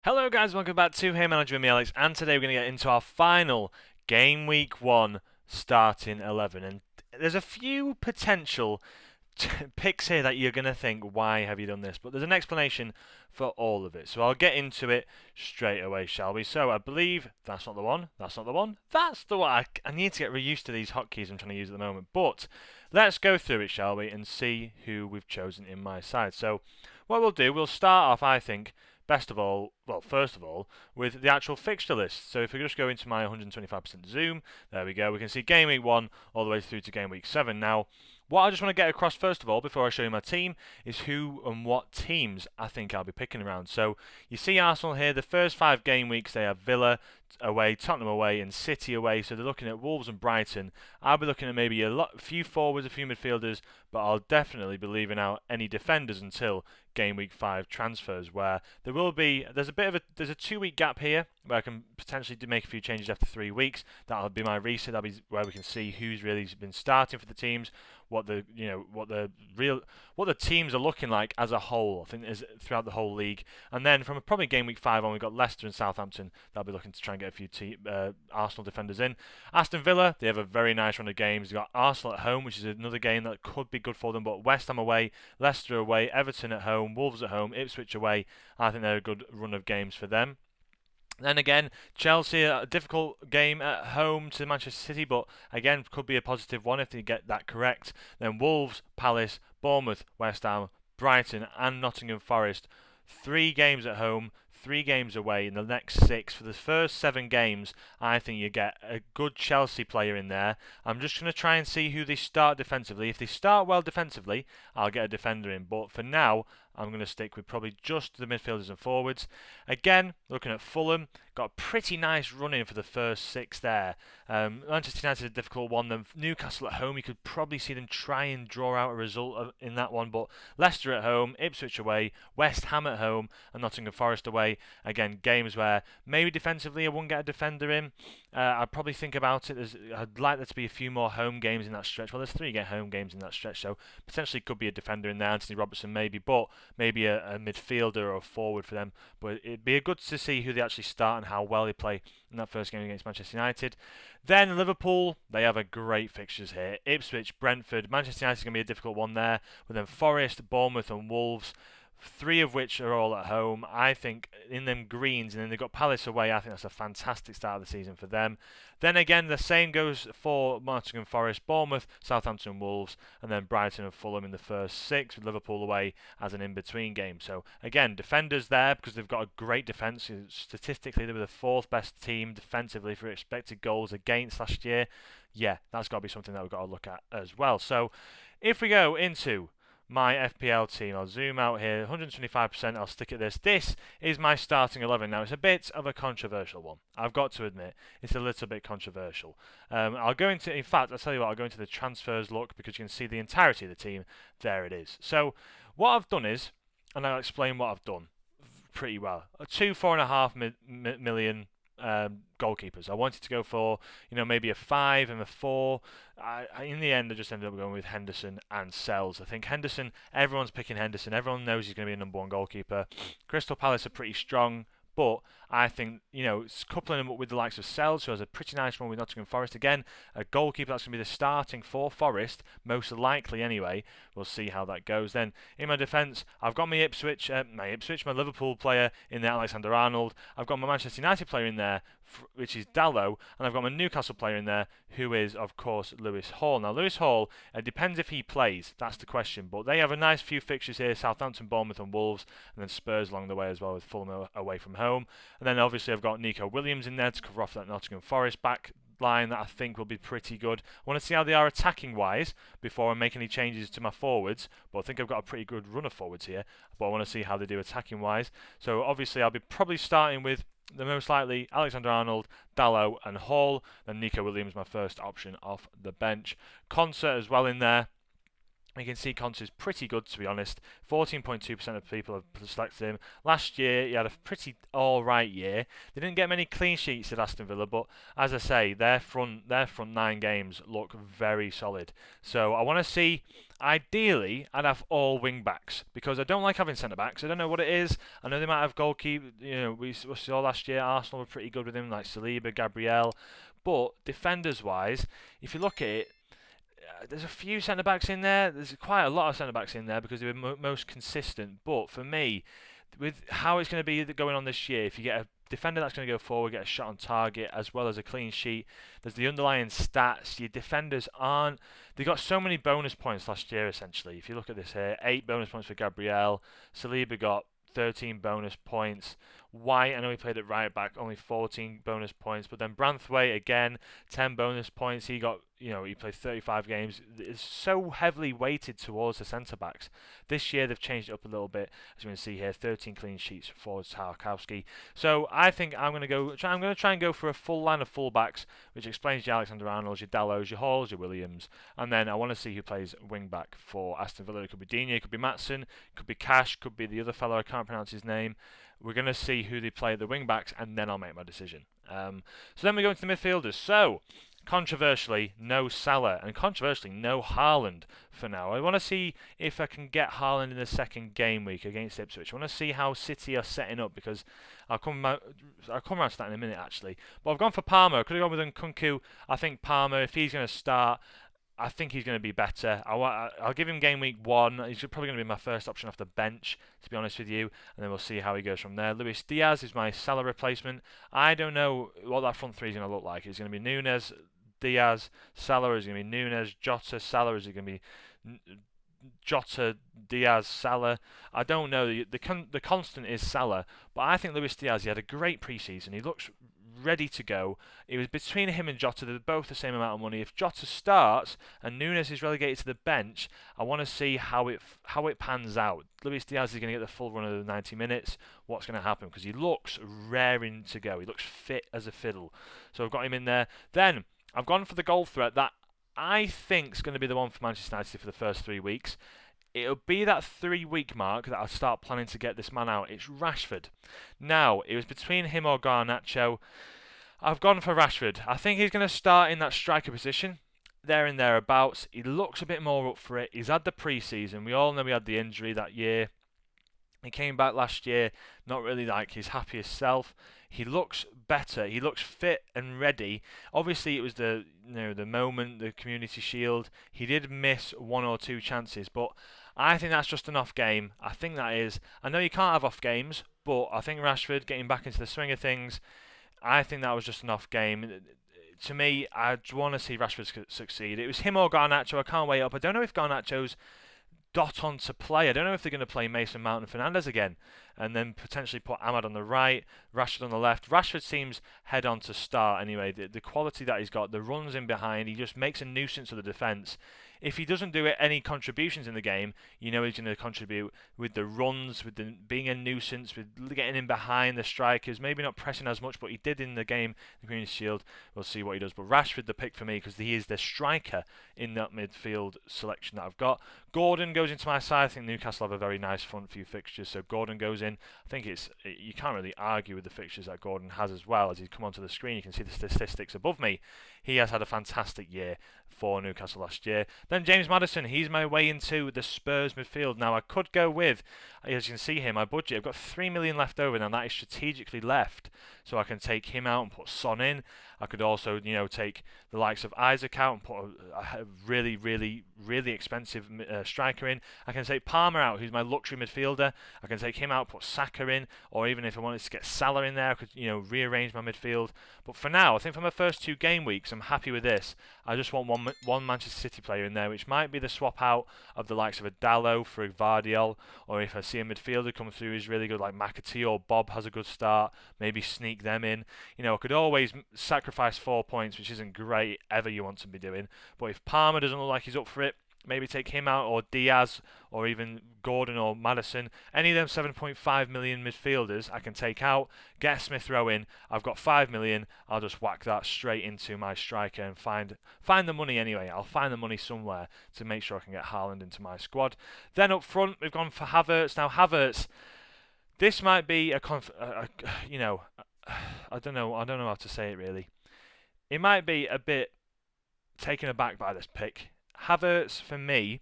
Hello guys, welcome back to Hey Manager with me Alex, and today we're going to get into our final Game Week 1 starting 11. And there's a few potential picks here that you're going to think, why have you done this? But there's an explanation for all of it. So I'll get into it straight away, shall we? So I believe that's not the one, that's not the one, that's the one. I need to get used to these hotkeys I'm trying to use at the moment. But let's go through it, shall we, and see who we've chosen in my side. So what we'll do, we'll start off, I think, first of all, with the actual fixture list. So if we just go into my 125% zoom, there we go. We can see Game Week 1 all the way through to Game Week 7. Now, what I just want to get across first of all, before I show you my team, is who and what teams I think I'll be picking around. So you see Arsenal here, the first 5 game weeks they have Villa away, Tottenham away, and City away. So they're looking at Wolves and Brighton. I'll be looking at maybe a few forwards, a few midfielders, but I'll definitely be leaving out any defenders until Game Week 5 transfers, where there's a 2-week gap here where I can potentially make a few changes after 3 weeks. That'll be my reset. That'll be where we can see who's really been starting for the teams, what the teams are looking like as a whole. I think is throughout the whole league, and then from probably Game Week 5 on, we've got Leicester and Southampton. They'll be looking to try and get a few Arsenal defenders in. Aston Villa, they have a very nice run of games. They've got Arsenal at home, which is another game that could be good for them, but West Ham away, Leicester away, Everton at home, Wolves at home, Ipswich away. I think they're a good run of games for them. Then again, Chelsea, a difficult game at home to Manchester City, but again, could be a positive one if they get that correct. Then Wolves, Palace, Bournemouth, West Ham, Brighton, and Nottingham Forest. 3 games at home, 3 games away in the next 6. For the first 7 games, I think you get a good Chelsea player in there. I'm just going to try and see who they start defensively. If they start well defensively, I'll get a defender in. But for now, I'm going to stick with probably just the midfielders and forwards. Again, looking at Fulham, got a pretty nice run in for the first 6 there. Manchester United a difficult one. Then Newcastle at home, you could probably see them try and draw out a result in that one. But Leicester at home, Ipswich away, West Ham at home, and Nottingham Forest away. Again, games where maybe defensively I wouldn't get a defender in. I'd probably think about it. I'd like there to be a few more home games in that stretch. Well, there's 3 home games in that stretch, so potentially could be a defender in there. Anthony Robertson maybe, but maybe a midfielder or a forward for them. But it'd be good to see who they actually start and how well they play in that first game against Manchester United. Then Liverpool, they have a great fixtures here. Ipswich, Brentford, Manchester United is going to be a difficult one there. But then Forest, Bournemouth and Wolves. 3 of which are all at home. I think in them greens, and then they've got Palace away. I think that's a fantastic start of the season for them. Then again, the same goes for Nottingham Forest, Bournemouth, Southampton, Wolves, and then Brighton and Fulham in the first 6 with Liverpool away as an in-between game. So again, defenders there because they've got a great defence. Statistically, they were the 4th best team defensively for expected goals against last year. Yeah, that's got to be something that we've got to look at as well. So if we go into my FPL team, I'll zoom out here, 125%, I'll stick at this. This is my starting 11. Now, it's a bit of a controversial one. I've got to admit, it's a little bit controversial. I'll go into, in fact, I'll tell you what, I'll go into the transfers look because you can see the entirety of the team. There it is. So, what I've done is, and I'll explain what I've done pretty well. 2 4.5 million goalkeepers. I wanted to go for, maybe a 5 and a 4. In the end, I just ended up going with Henderson and Sells. I think Henderson, everyone's picking Henderson. Everyone knows he's going to be a number 1 goalkeeper. Crystal Palace are pretty strong, but I think, coupling him up with the likes of Sells, who has a pretty nice run with Nottingham Forest. Again, a goalkeeper that's going to be the starting for Forest, most likely anyway. We'll see how that goes. Then, in my defence, I've got my Liverpool player in there, Alexander Arnold. I've got my Manchester United player in there, which is Dalot, and I've got my Newcastle player in there, who is, of course, Lewis Hall. Now, Lewis Hall, it depends if he plays. That's the question. But they have a nice few fixtures here, Southampton, Bournemouth and Wolves, and then Spurs along the way as well, with Fulham away from home. And then, obviously, I've got Nico Williams in there to cover off that Nottingham Forest back line that I think will be pretty good. I want to see how they are attacking wise before I make any changes to my forwards, but I think I've got a pretty good run of forwards here, but I want to see how they do attacking wise. So obviously I'll be probably starting with the most likely Alexander Arnold, Dalot and Hall, then Nico Williams my first option off the bench. Concert as well in there. You can see Conte is pretty good, to be honest. 14.2% of people have selected him. Last year, he had a pretty alright year. They didn't get many clean sheets at Aston Villa, but as I say, their front 9 games look very solid. So I want to see Ideally, I'd have all wing backs because I don't like having centre backs. I don't know what it is. I know they might have goalkeeper. We saw last year Arsenal were pretty good with him, like Saliba, Gabriel. But defenders wise, if you look at it, there's a few centre backs in there. There's quite a lot of centre backs in there because they were most consistent. But for me, with how it's going to be going on this year, if you get a defender that's going to go forward, get a shot on target as well as a clean sheet, there's the underlying stats. Your defenders aren't. They got so many bonus points last year. Essentially, if you look at this here, 8 bonus points for Gabriel. Saliba got 13 bonus points. White, I know he played at right back, only 14 bonus points. But then Branthwaite again, 10 bonus points. He got, he played 35 games. It's so heavily weighted towards the centre backs. This year they've changed it up a little bit, as you can see here. 13 clean sheets for Tarkowski. So I think I'm going to try and go for a full line of full-backs, which explains your Alexander-Arnolds, your Dallots, your Halls, your Williams, and then I want to see who plays wing back for Aston Villa. It could be Digne, it could be Maatsen, it could be Cash, could be the other fellow. I can't pronounce his name. We're going to see who they play at the wing-backs, and then I'll make my decision. So then we go into the midfielders. So, controversially, no Salah, and controversially, no Haaland for now. I want to see if I can get Haaland in the second game week against Ipswich. I want to see how City are setting up, because I'll come around to that in a minute, actually. But I've gone for Palmer. I could have gone with Nkunku. I think Palmer, if he's going to start, I think he's going to be better. I'll give him game week 1. He's probably going to be my first option off the bench, to be honest with you. And then we'll see how he goes from there. Luis Diaz is my Salah replacement. I don't know what that front three is going to look like. It's going to be Nunes, Diaz, Salah. Is it going to be Nunes, Jota, Salah? Is it going to be Jota, Diaz, Salah? I don't know. The constant is Salah. But I think Luis Diaz, he had a great pre-season. He looks ready to go. It was between him and Jota. They're both the same amount of money. If Jota starts and Nunes is relegated to the bench, I want to see how it pans out. Luis Diaz is going to get the full run of the 90 minutes. What's going to happen? Because he looks raring to go. He looks fit as a fiddle. So I've got him in there. Then I've gone for the goal threat that I think is going to be the one for Manchester United for the first 3 weeks. It'll be that 3-week mark that I'll start planning to get this man out. It's Rashford. Now, it was between him or Garnacho. I've gone for Rashford. I think he's going to start in that striker position, there and thereabouts. He looks a bit more up for it. He's had the pre-season. We all know he had the injury that year. He came back last year, not really like his happiest self. He looks better. He looks fit and ready. Obviously, it was the moment, the Community Shield. He did miss 1 or 2 chances, but I think that's just an off game. I think that is. I know you can't have off games, but I think Rashford getting back into the swing of things, I think that was just an off game. To me, I want to see Rashford succeed. It was him or Garnacho. I can't weigh up. I don't know if Garnacho's dot on to play. I don't know if they're going to play Mason Mount and Fernandes again, and then potentially put Ahmad on the right, Rashford on the left. Rashford seems head on to start anyway. The quality that he's got, the runs in behind, he just makes a nuisance of the defence. If he doesn't do any contributions in the game, he's going to contribute with the runs, with being a nuisance, with getting in behind the strikers, maybe not pressing as much, but he did in the game, the Community Shield. We'll see what he does. But Rashford, the pick for me, because he is the striker in that midfield selection that I've got. Gordon goes into my side. I think Newcastle have a very nice front few fixtures, so Gordon goes in. I think you can't really argue with the fixtures that Gordon has as well. As he's come onto the screen, you can see the statistics above me. He has had a fantastic year for Newcastle last year. Then James Maddison, he's my way into the Spurs midfield. Now I could go with, as you can see here, my budget. I've got 3 million left over, and that is strategically left, so I can take him out and put Son in. I could also, take the likes of Isaac out and put a really, really, really expensive striker in. I can take Palmer out, who's my luxury midfielder. I can take him out, put Saka in, or even if I wanted to get Salah in there, I could, rearrange my midfield. But for now, I think for my first 2 game weeks, I'm happy with this. I just want one Manchester City player in there, which might be the swap out of the likes of a Dalot for a Vardiol, or if I see a midfielder come through who's really good, like McAtee or Bob has a good start, maybe sneak them in. I could always sacrifice 4 points, which isn't great ever you want to be doing. But if Palmer doesn't look like he's up for it, maybe take him out, or Diaz, or even Gordon or Maddison. Any of them 7.5 million midfielders I can take out, get Smith Rowe in. I've got 5 million. I'll just whack that straight into my striker and find the money anyway. I'll find the money somewhere to make sure I can get Haaland into my squad. Then up front, we've gone for Havertz. Now Havertz, this might be I don't know how to say it really. It might be a bit taken aback by this pick. Havertz, for me,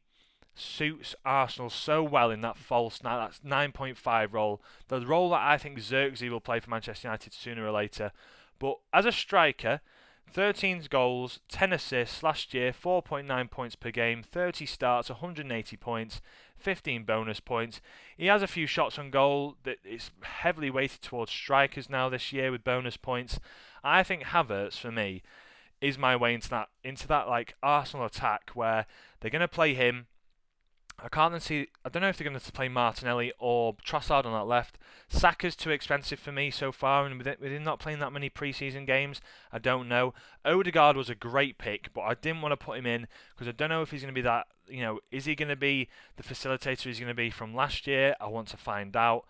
suits Arsenal so well in that false that's 9.5 role, the role that I think Xerxes will play for Manchester United sooner or later. But as a striker, 13 goals, 10 assists last year, 4.9 points per game, 30 starts, 180 points, 15 bonus points. He has a few shots on goal that it's heavily weighted towards strikers now this year with bonus points. I think Havertz, for me, is my way into that like Arsenal attack where they're going to play him. I don't know if they're going to play Martinelli or Trossard on that left. Saka's too expensive for me so far, and with him not playing that many pre-season games, I don't know. Odegaard was a great pick, but I didn't want to put him in because I don't know if he's going to be that, is he going to be the facilitator he's going to be from last year? I want to find out.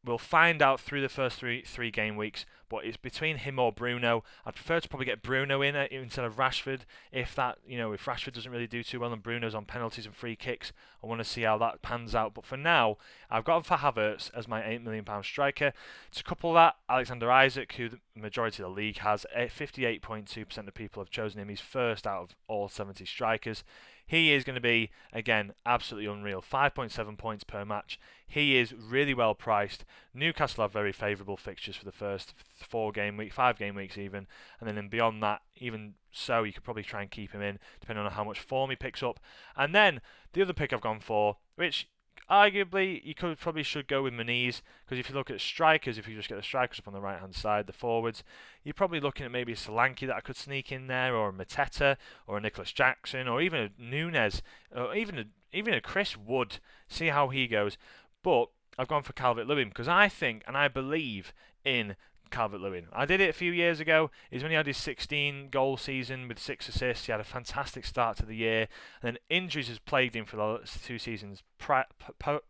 We'll find out through the first three game weeks, but it's between him or Bruno. I'd prefer to probably get Bruno in instead of Rashford. If Rashford doesn't really do too well and Bruno's on penalties and free kicks, I want to see how that pans out. But for now, I've got him for Havertz as my £8 million striker. To couple that, Alexander Isak, who the majority of the league has, 58.2% of people have chosen him. He's first out of all 70 strikers. He is going to be, again, absolutely unreal. 5.7 points per match. He is really well priced. Newcastle have very favourable fixtures for the first 5 game weeks even. And then beyond that, even so, you could probably try and keep him in, depending on how much form he picks up. And then, the other pick I've gone for, which arguably you should go with Muniz, because if you look at strikers, if you just get the strikers up on the right hand side, the forwards, you're probably looking at maybe a Solanke that I could sneak in there, or a Mateta, or a Nicholas Jackson, or even a Nunes, or even a Chris Wood. See how he goes. But I've gone for Calvert-Lewin because I think and I believe in Calvert-Lewin. I did it a few years ago. He's when he had his 16 goal season with 6 assists. He had a fantastic start to the year, and then injuries has plagued him for the 2 seasons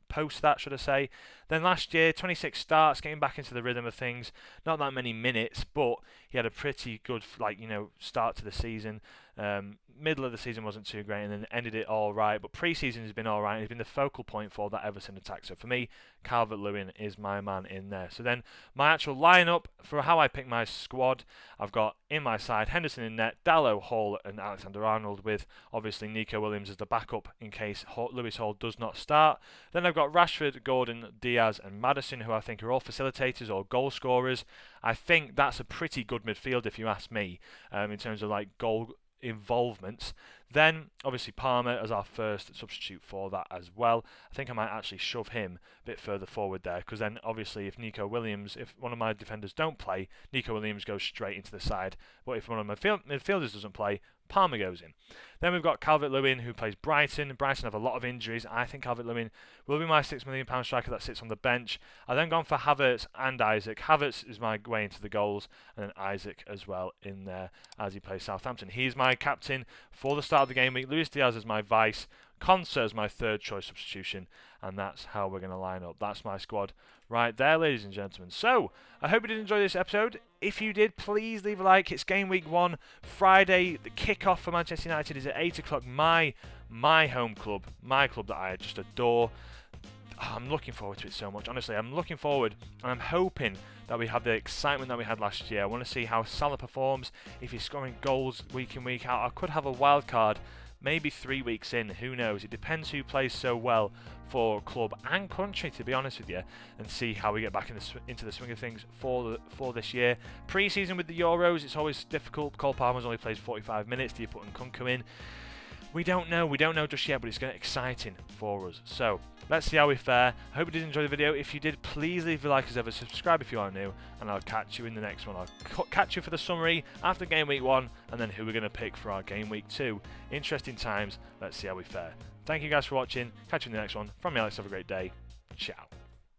post that, should I say. Then last year, 26 starts, getting back into the rhythm of things. Not that many minutes, but he had a pretty good start to the season. Middle of the season wasn't too great, and then ended it all right. But pre-season has been all right. He's been the focal point for that Everton attack. So for me, Calvert-Lewin is my man in there. So then my actual lineup for how I pick my squad, I've got in my side Henderson in net, Dalot, Hall, and Alexander-Arnold, with obviously Nico Williams as the backup in case Lewis Hall does not start. Then I've got Rashford, Gordon, Diaz, and Maddison, who I think are all facilitators or goal scorers. I think that's a pretty good midfield if you ask me, in terms of goal involvements. Then obviously Palmer as our first substitute for that as well. I think I might actually shove him a bit further forward there, because then obviously if one of my defenders don't play, Nico Williams goes straight into the side. But if one of my midfielders doesn't play, Palmer goes in. Then we've got Calvert-Lewin, who plays Brighton. Brighton have a lot of injuries. I think Calvert-Lewin will be my £6 million striker that sits on the bench. I've then gone for Havertz and Isak. Havertz is my way into the goals, and then Isak as well in there as he plays Southampton. He's my captain for the start of the game week. Luis Diaz is my vice. Konsa is my third choice substitution, and that's how we're going to line up. That's my squad right there, ladies and gentlemen. So, I hope you did enjoy this episode. If you did, please leave a like. It's game week 1, Friday. The kickoff for Manchester United is at 8 o'clock. My home club, my club that I just adore. I'm looking forward to it so much. Honestly, I'm looking forward, and I'm hoping that we have the excitement that we had last year. I want to see how Salah performs, if he's scoring goals week in, week out. I could have a wild card maybe 3 weeks in, who knows. It depends who plays so well for club and country, to be honest with you, and see how we get back into the swing of things for this year. Pre-season with the Euros, it's always difficult. Cole Palmer's only plays 45 minutes. Do you put Nkunku in? We don't know just yet, but it's getting exciting for us. So let's see how we fare. I hope you did enjoy the video. If you did, please leave a like as ever, subscribe if you are new, and I'll catch you in the next one. I'll catch you for the summary after game week 1, and then who we're going to pick for our game week 2. Interesting times. Let's see how we fare. Thank you guys for watching. Catch you in the next one. From me, Alex. Have a great day. Ciao.